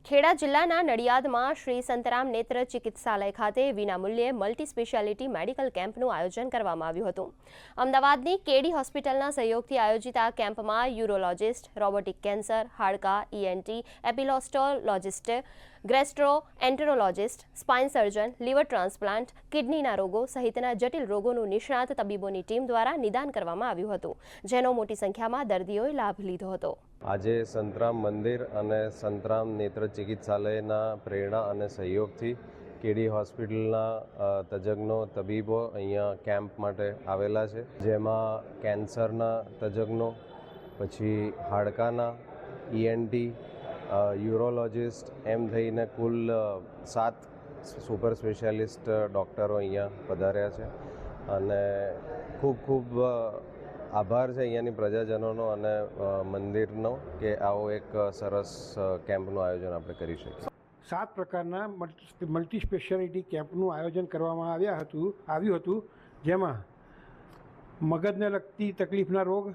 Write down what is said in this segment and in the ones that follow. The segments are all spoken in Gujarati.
ખેડા જિલ્લાના નડિયાદમાં શ્રી સંતરામ નેત્ર ચિકિત્સાલય ખાતે વિનામૂલ્યે મલ્ટી સ્પેશિયાલિટી મેડિકલ કેમ્પનું આયોજન કરવામાં આવ્યું હતું। અમદાવાદની કેડી હોસ્પિટલના સહયોગથી આયોજિત આ કેમ્પમાં યુરોલોજિસ્ટ, રોબોટિક કેન્સર, હાડકાં, ENT, એપિલોસ્ટોલોજિસ્ટ, gastro enterologist, spine surgeon, liver transplant, કિડનીના રોગો સહિતના જટિલ રોગોનું નિષ્ણાત તબીબોની ટીમ દ્વારા નિદાન કરવામાં આવ્યું હતું, જેનો મોટી સંખ્યામાં દર્દીઓએ લાભ લીધો હતો। આજે સંતરામ મંદિર અને સંતરામ નેત્ર ચિકિત્સાલયના પ્રેરણા અને સહયોગથી કેડી હોસ્પિટલના તજજ્ઞો તબીબો અહીંયા કેમ્પ માટે આવેલા છે, જેમાં કેન્સરના તજજ્ઞો, પછી હાડકાના, ENT, યુરોલોજિસ્ટ એમ થઈને કુલ 7 સુપર સ્પેશિયાલિસ્ટ ડૉક્ટરો અહીંયા પધાર્યા છે અને ખૂબ આભાર છે અહીંયાની પ્રજાજનોનો અને મંદિરનો કે આવો એક સરસ કેમ્પનું આયોજન આપણે કરી શકીએ। 7 પ્રકારના મલ્ટી સ્પેશિયાલિટી કેમ્પનું આયોજન કરવામાં આવ્યું હતું, જેમાં મગજને લગતી તકલીફના રોગ,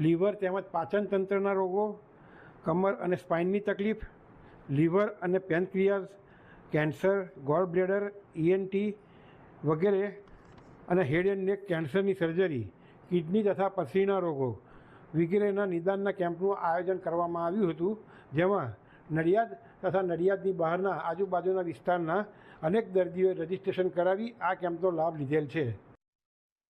લીવર તેમજ પાચન તંત્રના રોગો, કમર અને સ્પાઇનની તકલીફ, લીવર અને પેનક્રિયાસ, કેન્સર, ગોલ બ્લેડર, ENT વગેરે અને હેડ એન્ડ નેક કેન્સરની સર્જરી, કિડની તથા પથરીના રોગો વગેરેના નિદાનના કેમ્પનું આયોજન કરવામાં આવ્યું હતું, જેમાં નડિયાદ તથા નડિયાદની બહારના આજુબાજુના વિસ્તારના અનેક દર્દીઓએ રજીસ્ટ્રેશન કરાવી આ કેમ્પનો લાભ લીધેલ છે।